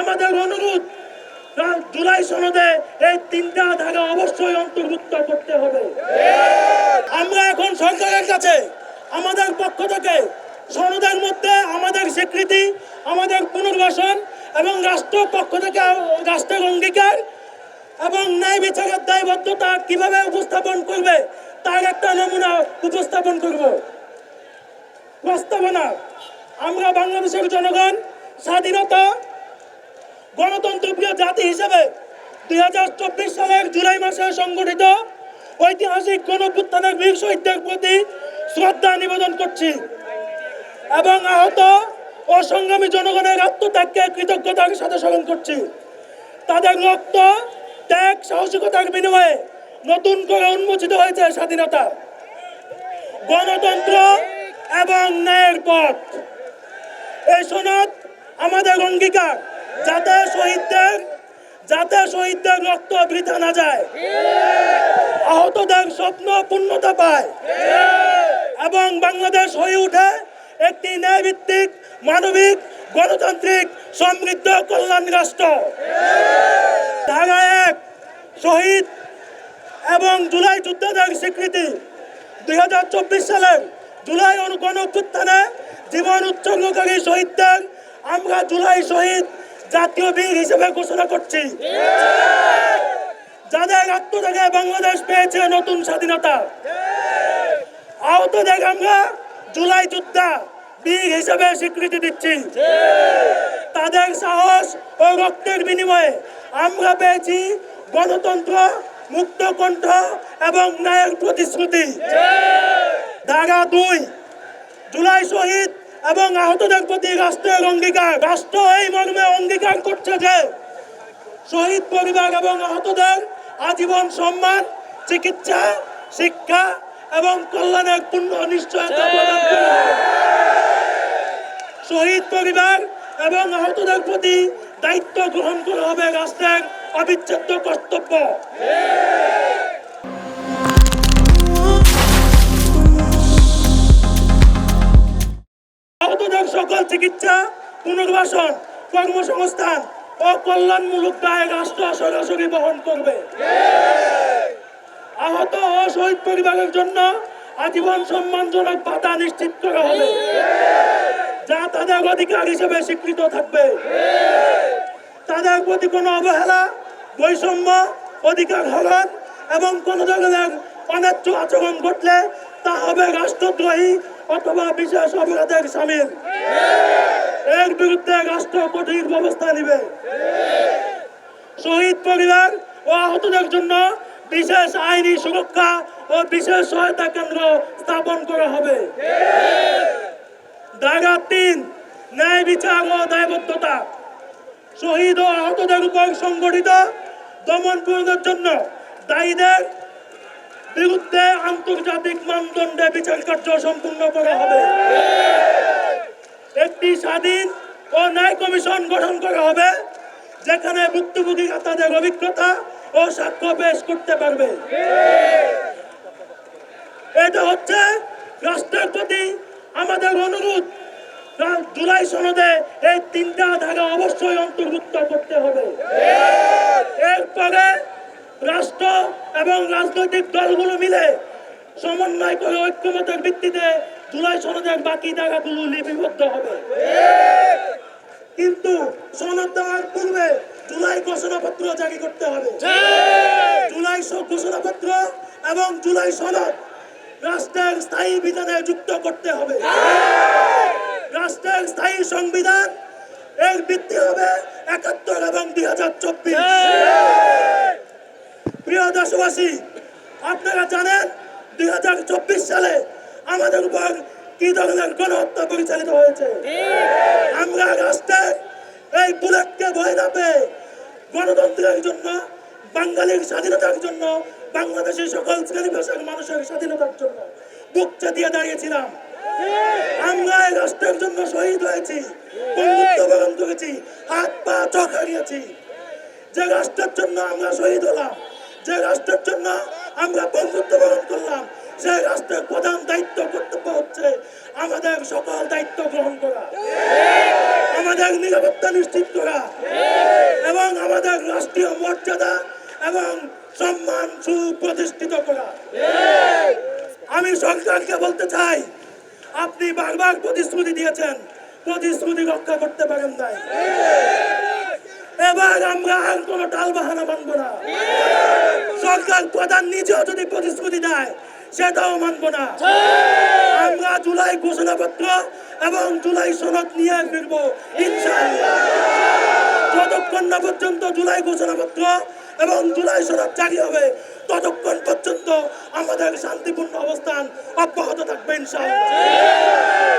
আমাদের অনুরোধ, জুলাই সনদে এই 3টা ধারা অবশ্যই অন্তর্ভুক্ত করতে হবে। আমরা এখন সরকারের কাছে আমাদের পক্ষ থেকে সনদের মধ্যে আমাদের স্বীকৃতি, আমাদের পুনর্বাসন এবং রাষ্ট্র পক্ষ থেকে রাষ্ট্রের অঙ্গীকার এবং ন্যায় বিচারের দায়বদ্ধতা কিভাবে উপস্থাপন করবে তার একটা নমুনা উপস্থাপন করব। প্রস্তাবনা: আমরা বাংলাদেশের জনগণ স্বাধীনতা গণতন্ত্রপ্রিয় জাতি হিসেবে 2024 সালের জুলাই মাসে সংগঠিত ঐতিহাসিক গণঅভ্যুত্থানের বীর শহীদদের প্রতি শ্রদ্ধা নিবেদন করছি এবং আহত ও সংগ্রামী জনগণের আত্মত্যাগকে কৃতজ্ঞতার সাথে স্মরণ করছি। তাদের রক্ত, ত্যাগ, সাহসিকতার বিনিময়ে নতুন করে উন্মোচিত হয়েছে স্বাধীনতা, গণতন্ত্র এবং ন্যায়ের পথ। এই সনদ আমাদের অঙ্গীকার যাতে শহীদদের রক্ত বৃথা না যায়, আহতদের স্বপ্ন পূর্ণতা পায় এবং বাংলাদেশ হয়ে ওঠে একটি ন্যায়ভিত্তিক, মানবিক, গণতান্ত্রিক, সমৃদ্ধ কল্যাণ রাষ্ট্র। ধারা 1, শহীদ এবং জুলাই যোদ্ধাদের স্বীকৃতি। 2024 সালের জুলাই গণঅভ্যুত্থানে জীবন উৎসর্গকারী শহীদদের আমরা জুলাই শহীদ জাতীয় বীর হিসেবে ঘোষণা করছি, যাদের আত্মত্যাগে বাংলাদেশ পেয়েছে নতুন স্বাধীনতা। আহতদের আমরা জুলাই যোদ্ধা বীর হিসেবে স্বীকৃতি দিচ্ছি। তাদের সাহস ও রক্তের বিনিময়ে আমরা পেয়েছি গণতন্ত্র, মুক্ত কণ্ঠ এবং ন্যায়ের প্রতিশ্রুতি। ধারা 2, জুলাই শহীদ এবং আহতদের প্রতি রাষ্ট্রের অঙ্গীকার। রাষ্ট্র এই মর্মে অঙ্গীকার করছে যে শহীদ পরিবার এবং আহতদের আজীবন সম্মান, চিকিৎসা, শিক্ষা এবং কল্যাণের পূর্ণ নিশ্চয়তা প্রদান করা হবে। শহীদ পরিবার এবং আহতদের প্রতি দায়িত্ব গ্রহণ করা হবে রাষ্ট্রের অবিচ্ছেদ্য কর্তব্য। আহতদের সকল চিকিৎসা, পুনর্বাসন, কর্মসংস্থান ও কল্যাণমূলক দায় রাষ্ট্র সরাসরি বহন করবে। আহত ও শহীদ পরিবারের জন্য আজীবন সম্মানজনক ভাতা নিশ্চিত করা হবে, যা তাদের অধিকার হিসেবে স্বীকৃত থাকবে। তাদের প্রতি কোনো অবহেলা, বৈষম্য, অধিকার হরণ এবং কোনো ধরনের অন্যায্য আচরণ ঘটলে তা হবে রাষ্ট্রদ্রোহী অথবা বিশেষ অপরাধের শামিল। এর বিরুদ্ধে রাষ্ট্র কঠিন ব্যবস্থা নেবে। শহীদ পরিবার ও আহতদের জন্য বিশেষ আইনি সুরক্ষা ও বিশেষ সহায়তা কেন্দ্র স্থাপন করা হবে। ধারা 3, ন্যায় বিচার ও দায়বদ্ধতা। শহীদ ও আহতদের উপর সংগঠিত দমন পীড়নের জন্য দায়ীদের বিরুদ্ধে আন্তর্জাতিক মানদণ্ডে বিচার কার্য সম্পূর্ণ করা হবে। একটি স্বাধীন ও ন্যায় কমিশন গঠন করা হবে, যেখানে ভুক্তভোগীরা তাদের অভিজ্ঞতা ও সাক্ষ্য পেশ করতে পারবে। এটা হচ্ছে রাষ্ট্রের প্রতি আমাদের অনুরোধ, জুলাই সনদে এই 3টা ধারা অবশ্যই অন্তর্ভুক্ত করতে হবে। এরপরে রাষ্ট্র এবং রাজনৈতিক দলগুলো মিলে সমন্বয় করে ঐক্যমতের ভিত্তিতে জুলাই সনদের বাকি ধারাগুলো লিপিবদ্ধ হবে। কিন্তু সনদ দেওয়ার পূর্বে জুলাই ঘোষণাপত্র জারি করতে হবে। জুলাই ঘোষণাপত্র এবং জুলাই সনদ রাষ্ট্রের স্থায়ী বিধানে যুক্ত করতে হবে। রাষ্ট্রের স্থায়ী সংবিধান এর ভিত্তি হবে 71 এবং 2024। প্রিয় দেশবাসী, আপনারা জানেন 2024 সালে আমাদের উপর কি ধরনের গণহত্যা পরিচালিত হয়েছে। আমরা রাষ্ট্রের এই বুলেটকে ভয় না পেয়ে গণতন্ত্রের জন্য, বাঙালির স্বাধীনতার জন্য, বাংলাদেশের সকল শ্রেণী পেশার মানুষের স্বাধীনতার জন্য বুক চাটিয়ে দাঁড়িয়েছিলাম। আমরা এই রাষ্ট্রের জন্য শহীদ হয়েছি, বন্ধুত্ব বরণ করেছি, হাত পা চোখ হারিয়েছি। যে রাষ্ট্রের জন্য আমরা শহীদ হলাম, যে রাষ্ট্রের জন্য আমরা বন্ধুত্ব বরণ করলাম, সেই রাষ্ট্রের প্রধান দায়িত্ব, কর্তব্য হচ্ছে আমাদের সকল দায়িত্ব গ্রহণ করা। আমাদের নিরাপত্তা নিশ্চিত করা এবং আমাদের রাষ্ট্রীয় মর্যাদা এবং সম্মান সুপ্রতিষ্ঠিত করা। আমি সরকারকে বলতে চাই, আপনি বারবার প্রতিশ্রুতি দিয়েছেন, প্রতিশ্রুতি রক্ষা করতে পারেন নাই। এবার আমরা আর কোনো টালবাহানা মানব না। সরকার প্রধান নিজেও যদি প্রতিশ্রুতি দেয় সেটাও মানব না। আমরা জুলাই ঘোষণাপত্র এবং জুলাই সনদ নিয়ে ফিরবো ইনশাআল্লাহ। যতক্ষণ না পর্যন্ত জুলাই ঘোষণাপত্র এবং জুলাই সনদ জারি হবে ততক্ষণ পর্যন্ত আমাদের শান্তিপূর্ণ অবস্থান অব্যাহত থাকবে ইনশাআল্লাহ।